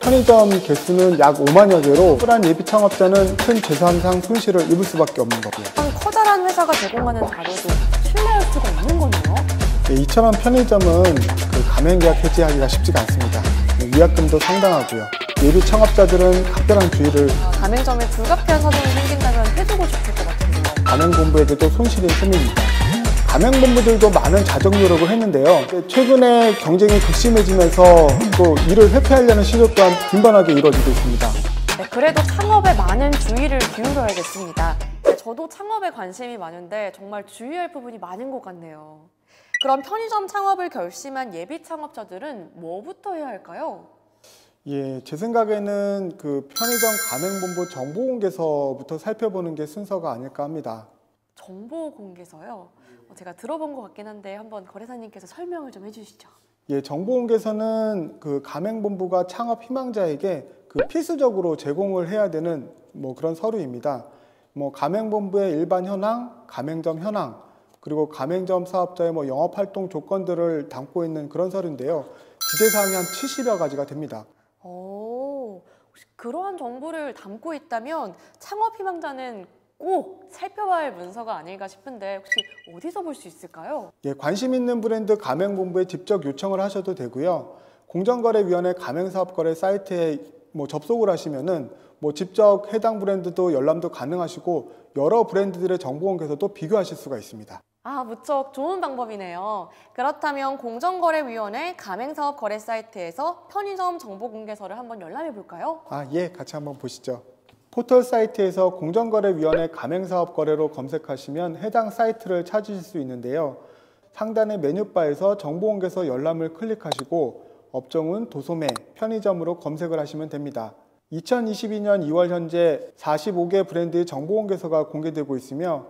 편의점 개수는 약 5만여 개로 한 예비 창업자는 큰 재산상 손실을 입을 수밖에 없는 거고요. 커다란 회사가 제공하는 자료도 신뢰할 수가 있는 거네요. 네, 이처럼 편의점은 가맹계약 해지하기가 쉽지가 않습니다. 위약금도 상당하고요. 예비 창업자들은 각별한 주의를. 가맹점에 불가피한 사정이 생긴다면 해주고 싶을 것 같은데요. 가맹본부에게도 손실이 큽니다. 가맹본부들도 많은 자정 노력을 했는데요. 최근에 경쟁이 극심해지면서 또 이를 회피하려는 시도 또한 빈번하게 이루어지고 있습니다. 네, 그래도 창업에 많은 주의를 기울여야겠습니다. 저도 창업에 관심이 많은데 정말 주의할 부분이 많은 것 같네요. 그럼 편의점 창업을 결심한 예비 창업자들은 뭐부터 해야 할까요? 예, 제 생각에는 편의점 가맹본부 정보공개서부터 살펴보는 게 순서가 아닐까 합니다. 정보공개서요? 제가 들어본 것 같긴 한데 한번 거래사님께서 설명을 좀 해주시죠. 예, 정보공개서는 가맹본부가 창업 희망자에게 필수적으로 제공을 해야 되는 그런 서류입니다. 가맹본부의 일반 현황, 가맹점 현황, 그리고 가맹점 사업자의 영업활동 조건들을 담고 있는 그런 서류인데요. 기재사항이 한 70여 가지가 됩니다. 혹시 그러한 정보를 담고 있다면 창업 희망자는 꼭 살펴봐야 할 문서가 아닐까 싶은데 혹시 어디서 볼 수 있을까요? 예, 관심 있는 브랜드 가맹본부에 직접 요청을 하셔도 되고요. 공정거래위원회 가맹사업거래 사이트에 접속을 하시면은 직접 해당 브랜드도 열람도 가능하시고 여러 브랜드들의 정보공개서도 비교하실 수가 있습니다. 무척 좋은 방법이네요. 그렇다면 공정거래위원회 가맹사업거래 사이트에서 편의점 정보공개서를 한번 열람해 볼까요? 예, 같이 한번 보시죠. 포털 사이트에서 공정거래위원회 가맹사업거래로 검색하시면 해당 사이트를 찾으실 수 있는데요. 상단의 메뉴바에서 정보공개서 열람을 클릭하시고 업종은 도소매, 편의점으로 검색을 하시면 됩니다. 2022년 2월 현재 45개 브랜드의 정보공개서가 공개되고 있으며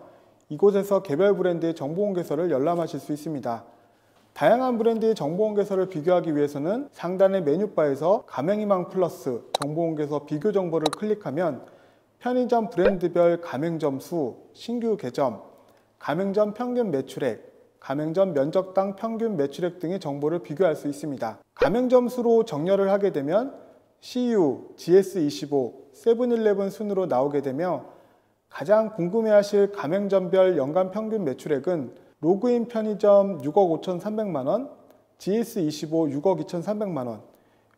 이곳에서 개별 브랜드의 정보공개서를 열람하실 수 있습니다. 다양한 브랜드의 정보공개서를 비교하기 위해서는 상단의 메뉴바에서 가맹희망 플러스 정보공개서 비교 정보를 클릭하면 편의점 브랜드별 가맹점 수, 신규 개점, 가맹점 평균 매출액, 가맹점 면적당 평균 매출액 등의 정보를 비교할 수 있습니다. 가맹점 수로 정렬을 하게 되면 CU, GS25, 세븐일레븐 순으로 나오게 되며 가장 궁금해하실 가맹점별 연간 평균 매출액은 로그인 편의점 6억 5,300만원, GS25 6억 2,300만원,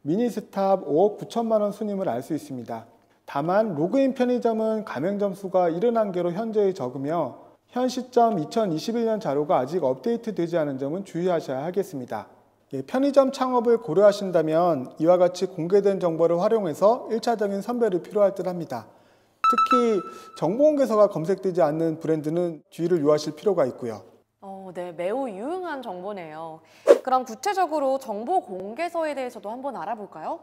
미니스탑 5억 9천만원 순임을 알 수 있습니다. 다만 로그인 편의점은 가맹점 수가 71개로 현저히 적으며 현 시점 2021년 자료가 아직 업데이트 되지 않은 점은 주의하셔야 하겠습니다. 편의점 창업을 고려하신다면 이와 같이 공개된 정보를 활용해서 1차적인 선별이 필요할 듯 합니다. 특히 정보공개서가 검색되지 않는 브랜드는 주의를 요하실 필요가 있고요. 네, 매우 유용한 정보네요. 그럼 구체적으로 정보공개서에 대해서도 한번 알아볼까요?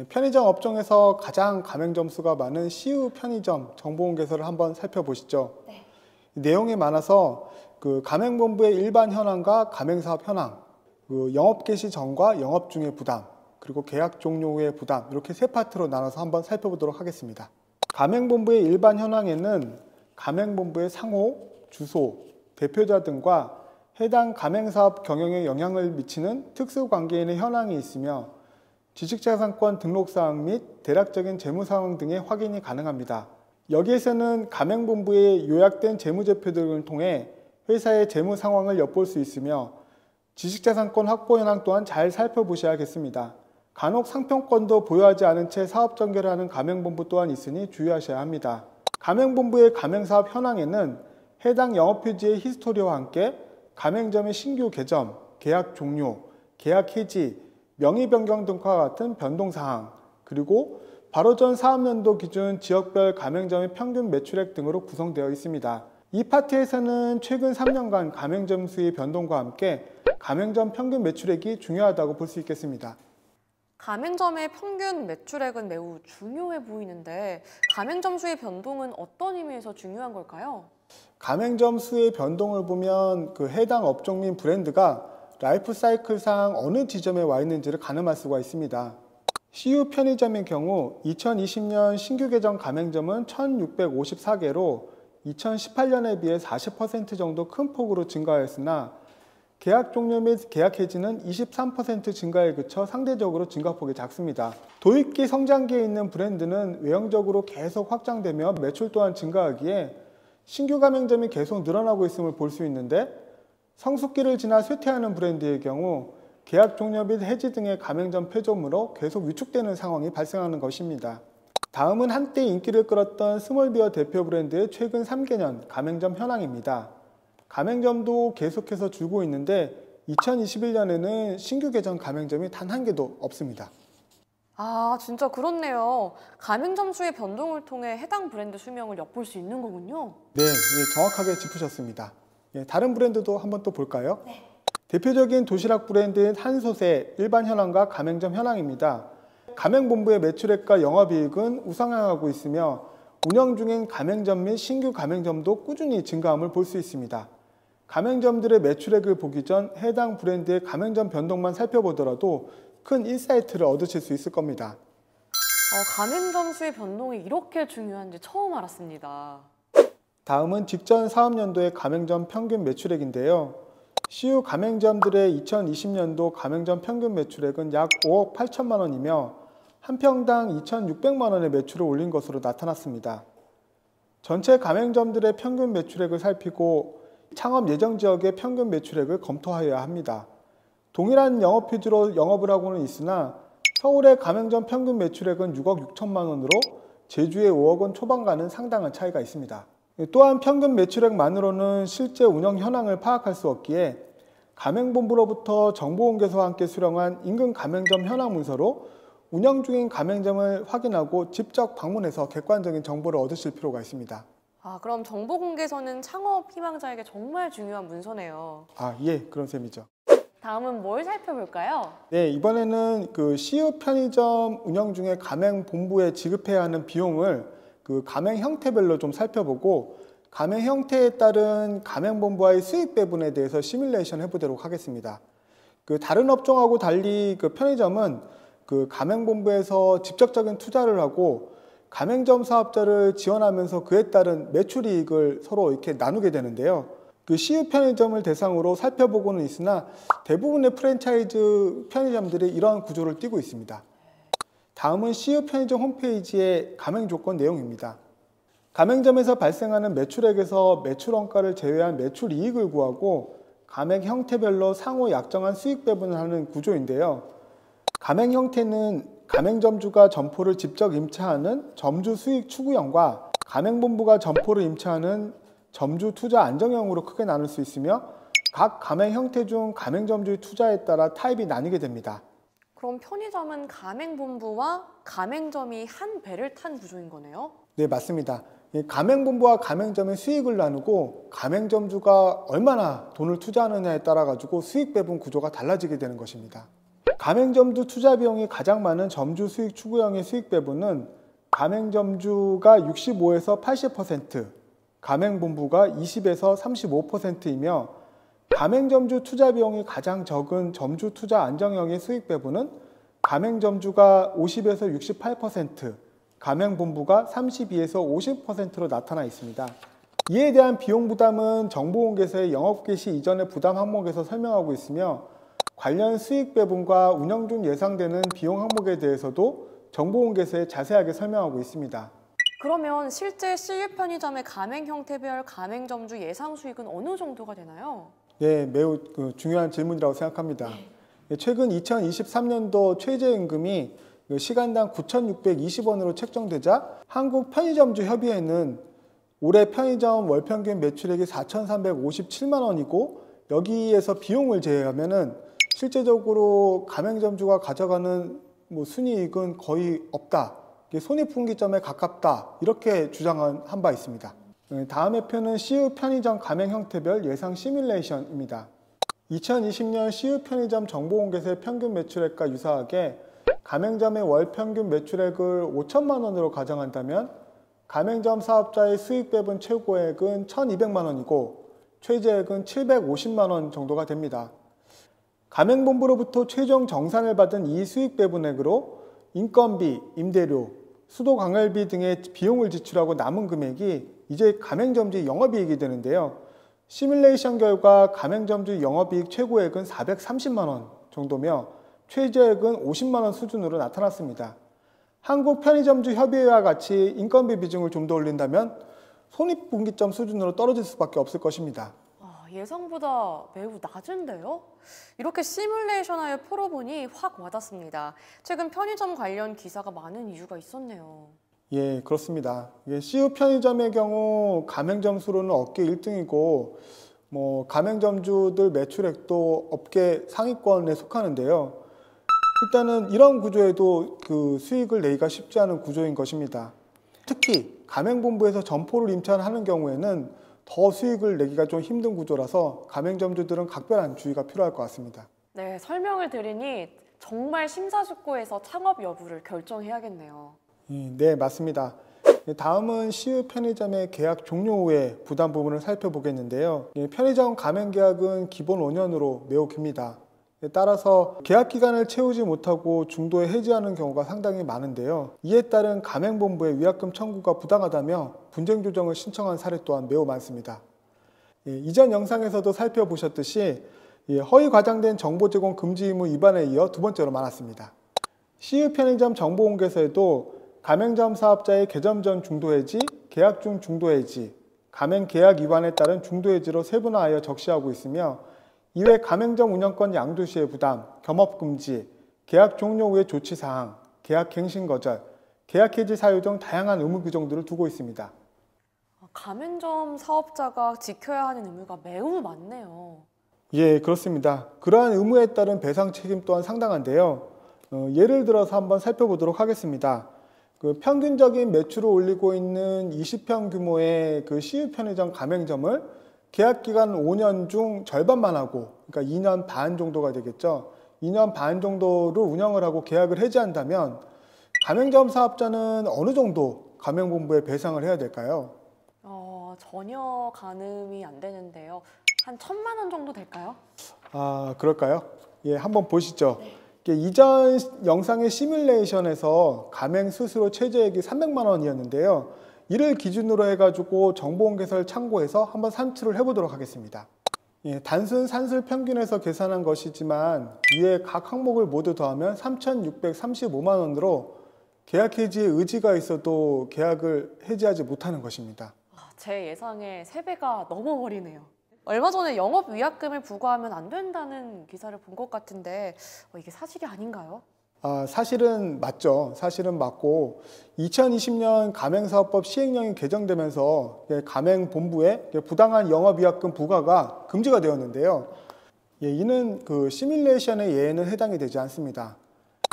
편의점 업종에서 가장 가맹점 수가 많은 CU 편의점 정보공개서를 한번 살펴보시죠. 네. 내용이 많아서 가맹본부의 일반 현황과 가맹사업 현황, 영업 개시 전과 영업 중의 부담, 그리고 계약 종료 후의 부담, 이렇게 세 파트로 나눠서 한번 살펴보도록 하겠습니다. 가맹본부의 일반 현황에는 가맹본부의 상호, 주소, 대표자 등과 해당 가맹사업 경영에 영향을 미치는 특수관계인의 현황이 있으며 지식자산권 등록사항 및 대략적인 재무상황 등의 확인이 가능합니다. 여기에서는 가맹본부의 요약된 재무제표 등을 통해 회사의 재무 상황을 엿볼 수 있으며 지식자산권 확보 현황 또한 잘 살펴보셔야겠습니다. 간혹 상표권도 보유하지 않은 채 사업 전개를 하는 가맹본부 또한 있으니 주의하셔야 합니다. 가맹본부의 가맹사업 현황에는 해당 영업휴지의 히스토리와 함께 가맹점의 신규 개점, 계약 종료, 계약 해지, 명의 변경 등과 같은 변동사항, 그리고 바로 전 사업연도 기준 지역별 가맹점의 평균 매출액 등으로 구성되어 있습니다. 이 파트에서는 최근 3년간 가맹점 수의 변동과 함께 가맹점 평균 매출액이 중요하다고 볼 수 있겠습니다. 가맹점의 평균 매출액은 매우 중요해 보이는데 가맹점 수의 변동은 어떤 의미에서 중요한 걸까요? 가맹점 수의 변동을 보면 해당 업종 및 브랜드가 라이프 사이클상 어느 지점에 와 있는지를 가늠할 수가 있습니다. CU 편의점의 경우 2020년 신규 개점 가맹점은 1,654개로 2018년에 비해 40% 정도 큰 폭으로 증가하였으나 계약 종료 및 계약 해지는 23% 증가에 그쳐 상대적으로 증가폭이 작습니다. 도입기 성장기에 있는 브랜드는 외형적으로 계속 확장되며 매출 또한 증가하기에 신규 가맹점이 계속 늘어나고 있음을 볼 수 있는데, 성숙기를 지나 쇠퇴하는 브랜드의 경우 계약 종료 및 해지 등의 가맹점 폐점으로 계속 위축되는 상황이 발생하는 것입니다. 다음은 한때 인기를 끌었던 스몰비어 대표 브랜드의 최근 3개년 가맹점 현황입니다. 가맹점도 계속해서 줄고 있는데 2021년에는 신규 개점 가맹점이 단 한 개도 없습니다. 아, 진짜 그렇네요. 가맹점 수의 변동을 통해 해당 브랜드 수명을 엿볼 수 있는 거군요. 네, 정확하게 짚으셨습니다. 다른 브랜드도 한번 또 볼까요? 네. 대표적인 도시락 브랜드인 한솥의 일반 현황과 가맹점 현황입니다. 가맹본부의 매출액과 영업이익은 우상향하고 있으며 운영 중인 가맹점 및 신규 가맹점도 꾸준히 증가함을 볼 수 있습니다. 가맹점들의 매출액을 보기 전 해당 브랜드의 가맹점 변동만 살펴보더라도 큰 인사이트를 얻으실 수 있을 겁니다. 가맹점 수의 변동이 이렇게 중요한지 처음 알았습니다. 다음은 직전 사업년도의 가맹점 평균 매출액인데요. CU 가맹점들의 2020년도 가맹점 평균 매출액은 약 5억 8천만 원이며 한 평당 2,600만 원의 매출을 올린 것으로 나타났습니다. 전체 가맹점들의 평균 매출액을 살피고 창업 예정 지역의 평균 매출액을 검토하여야 합니다. 동일한 영업 표지로 영업을 하고는 있으나 서울의 가맹점 평균 매출액은 6억 6천만 원으로 제주의 5억 원 초반과는 상당한 차이가 있습니다. 또한 평균 매출액만으로는 실제 운영 현황을 파악할 수 없기에 가맹본부로부터 정보공개서와 함께 수령한 인근 가맹점 현황 문서로 운영 중인 가맹점을 확인하고 직접 방문해서 객관적인 정보를 얻으실 필요가 있습니다. 그럼 정보공개서는 창업 희망자에게 정말 중요한 문서네요. 예, 그런 셈이죠. 다음은 뭘 살펴볼까요? 네, 이번에는 CU 편의점 운영 중에 가맹본부에 지급해야 하는 비용을 가맹 형태별로 좀 살펴보고 가맹 형태에 따른 가맹본부와의 수익 배분에 대해서 시뮬레이션 해보도록 하겠습니다. 다른 업종하고 달리 편의점은 가맹본부에서 직접적인 투자를 하고 가맹점 사업자를 지원하면서 그에 따른 매출이익을 서로 이렇게 나누게 되는데요. CU 편의점을 대상으로 살펴보고는 있으나 대부분의 프랜차이즈 편의점들이 이러한 구조를 띠고 있습니다. 다음은 CU 편의점 홈페이지의 가맹 조건 내용입니다. 가맹점에서 발생하는 매출액에서 매출 원가를 제외한 매출 이익을 구하고 가맹 형태별로 상호 약정한 수익 배분을 하는 구조인데요. 가맹 형태는 가맹점주가 점포를 직접 임차하는 점주 수익 추구형과 가맹본부가 점포를 임차하는 점주 투자 안정형으로 크게 나눌 수 있으며 각 가맹 형태 중 가맹점주의 투자에 따라 타입이 나뉘게 됩니다. 그럼 편의점은 가맹본부와 가맹점이 한 배를 탄 구조인 거네요? 네, 맞습니다. 가맹본부와 가맹점의 수익을 나누고 가맹점주가 얼마나 돈을 투자하느냐에 따라 가지고 수익 배분 구조가 달라지게 되는 것입니다. 가맹점주 투자 비용이 가장 많은 점주 수익 추구형의 수익 배분은 가맹점주가 65에서 80%, 가맹본부가 20에서 35%이며 가맹점주 투자 비용이 가장 적은 점주 투자 안정형의 수익 배분은 가맹점주가 50에서 68%, 가맹본부가 32에서 50%로 나타나 있습니다. 이에 대한 비용 부담은 정보공개서의 영업 개시 이전의 부담 항목에서 설명하고 있으며 관련 수익 배분과 운영 중 예상되는 비용 항목에 대해서도 정보공개서에 자세하게 설명하고 있습니다. 그러면 실제 CU 편의점의 가맹 형태별 가맹점주 예상 수익은 어느 정도가 되나요? 네, 매우 중요한 질문이라고 생각합니다. 최근 2023년도 최저임금이 시간당 9,620원으로 책정되자 한국편의점주협의회는 올해 편의점 월평균 매출액이 4,357만 원이고 여기에서 비용을 제외하면은 실제적으로 가맹점주가 가져가는 순이익은 거의 없다, 손익분기점에 가깝다, 이렇게 주장한 바 있습니다. 다음의 표는 CU 편의점 가맹 형태별 예상 시뮬레이션입니다. 2020년 CU 편의점 정보공개서의 평균 매출액과 유사하게 가맹점의 월 평균 매출액을 5천만 원으로 가정한다면 가맹점 사업자의 수익 배분 최고액은 1,200만 원이고 최저액은 750만 원 정도가 됩니다. 가맹본부로부터 최종 정산을 받은 이 수익 배분액으로 인건비, 임대료, 수도 관할비 등의 비용을 지출하고 남은 금액이 이제 가맹점주의 영업이익이 되는데요. 시뮬레이션 결과 가맹점주 영업이익 최고액은 430만 원 정도며 최저액은 50만 원 수준으로 나타났습니다. 한국 편의점주 협의회와 같이 인건비 비중을 좀 더 올린다면 손익분기점 수준으로 떨어질 수밖에 없을 것입니다. 예상보다 매우 낮은데요? 이렇게 시뮬레이션하여 풀어보니 확 와닿습니다. 최근 편의점 관련 기사가 많은 이유가 있었네요. 예, 그렇습니다. CU 편의점의 경우 가맹점 수로는 업계 1등이고 가맹점주들 매출액도 업계 상위권에 속하는데요. 일단은 이런 구조에도 그 수익을 내기가 쉽지 않은 구조인 것입니다. 특히 가맹본부에서 점포를 임차하는 경우에는 더 수익을 내기가 좀 힘든 구조라서 가맹점주들은 각별한 주의가 필요할 것 같습니다. 네, 설명을 드리니 정말 심사숙고해서 창업 여부를 결정해야겠네요. 네, 맞습니다. 다음은 CU 편의점의 계약 종료 후의 부담 부분을 살펴보겠는데요. 편의점 가맹 계약은 기본 5년으로 매우 깁니다. 따라서 계약 기간을 채우지 못하고 중도에 해지하는 경우가 상당히 많은데요. 이에 따른 가맹본부의 위약금 청구가 부당하다며 분쟁 조정을 신청한 사례 또한 매우 많습니다. 이전 영상에서도 살펴보셨듯이 허위 과장된 정보 제공 금지 의무 위반에 이어 두 번째로 많았습니다. CU 편의점 정보 공개서에도 가맹점 사업자의 개점 전 중도 해지, 계약 중 중도 해지, 가맹 계약 위반에 따른 중도 해지로 세분화하여 적시하고 있으며 이외 가맹점 운영권 양도 시의 부담, 겸업 금지, 계약 종료 후의 조치 사항, 계약 갱신 거절, 계약 해지 사유 등 다양한 의무 규정들을 두고 있습니다. 가맹점 사업자가 지켜야 하는 의무가 매우 많네요. 예, 그렇습니다. 그러한 의무에 따른 배상 책임 또한 상당한데요. 예를 들어서 한번 살펴보도록 하겠습니다. 평균적인 매출을 올리고 있는 20평 규모의 CU 편의점 가맹점을 계약 기간 5년 중 절반만 하고, 그러니까 2년 반 정도가 되겠죠. 2년 반 정도를 운영을 하고 계약을 해지한다면 가맹점 사업자는 어느 정도 가맹본부에 배상을 해야 될까요? 전혀 가늠이 안 되는데요. 한 1,000만 원 정도 될까요? 그럴까요? 예, 한번 보시죠. 이전 영상의 시뮬레이션에서 가맹 스스로 최저액이 300만 원이었는데요. 이를 기준으로 해가지고 정보공개서를 참고해서 한번 산출을 해보도록 하겠습니다. 단순 산술 평균에서 계산한 것이지만 위에 각 항목을 모두 더하면 3,635만 원으로 계약 해지의 의지가 있어도 계약을 해지하지 못하는 것입니다. 제 예상의 3배가 넘어버리네요. 얼마 전에 영업 위약금을 부과하면 안 된다는 기사를 본 것 같은데 이게 사실이 아닌가요? 사실은 맞죠. 사실은 맞고 2020년 가맹사업법 시행령이 개정되면서 가맹본부에 부당한 영업위약금 부과가 금지가 되었는데요. 이는 시뮬레이션의 예에는 해당이 되지 않습니다.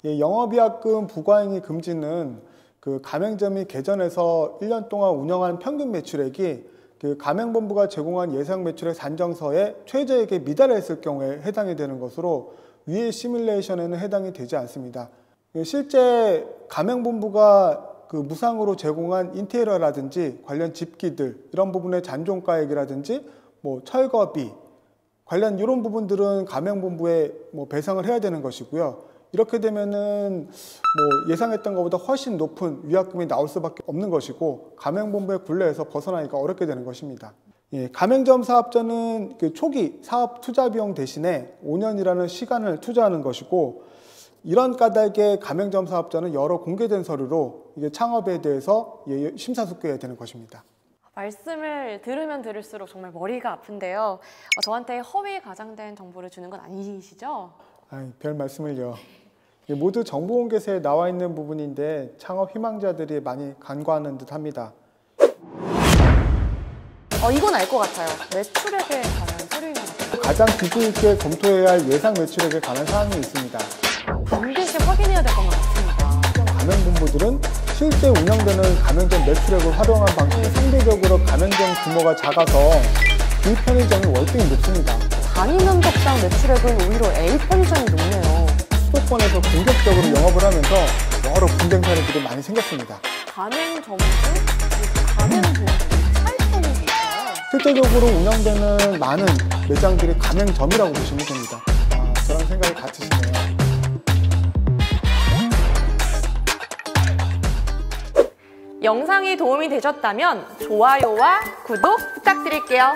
영업위약금 부과행위 금지는 가맹점이 개전해서 1년 동안 운영한 평균 매출액이 가맹본부가 제공한 예상 매출액 산정서에 최저액에 미달했을 경우에 해당이 되는 것으로 위의 시뮬레이션에는 해당이 되지 않습니다. 실제 가맹본부가 무상으로 제공한 인테리어라든지 관련 집기들 이런 부분의 잔존가액이라든지 철거비 관련 이런 부분들은 가맹본부에 배상을 해야 되는 것이고요. 이렇게 되면은 예상했던 것보다 훨씬 높은 위약금이 나올 수밖에 없는 것이고 가맹본부의 굴레에서 벗어나기가 어렵게 되는 것입니다. 가맹점 사업자는 초기 사업 투자 비용 대신에 5년이라는 시간을 투자하는 것이고 이런 까닭에 가맹점 사업자는 여러 공개된 서류로 창업에 대해서 심사숙고해야 되는 것입니다. 말씀을 들으면 들을수록 정말 머리가 아픈데요. 저한테 허위 과장된 정보를 주는 건 아니시죠? 별 말씀을요. 모두 정보공개서에 나와 있는 부분인데 창업 희망자들이 많이 간과하는 듯합니다. 이건 알 것 같아요. 매출액에 관한 서류인 것 같아요. 가장 기준 있게 검토해야 할 예상 매출액에 관한 사항이 있습니다. 반드시 확인해야 될 것만 같습니다. 가맹본부들은 실제 운영되는 가맹점 매출액을 활용한 방식이 상대적으로 가맹점 규모가 작아서 그 편의점이 월등히 높습니다. 단위 면적당 매출액은 오히려 A 편의점이 높네요. 수도권에서 공격적으로 영업을 하면서 여러 분쟁 사례들이 많이 생겼습니다. 가맹점주, 가맹본부 차이점이 있어요. 실제적으로 운영되는 많은 매장들이 가맹점이라고 보시면 됩니다. 저런 생각이 같으시네요. 영상이 도움이 되셨다면 좋아요와 구독 부탁드릴게요.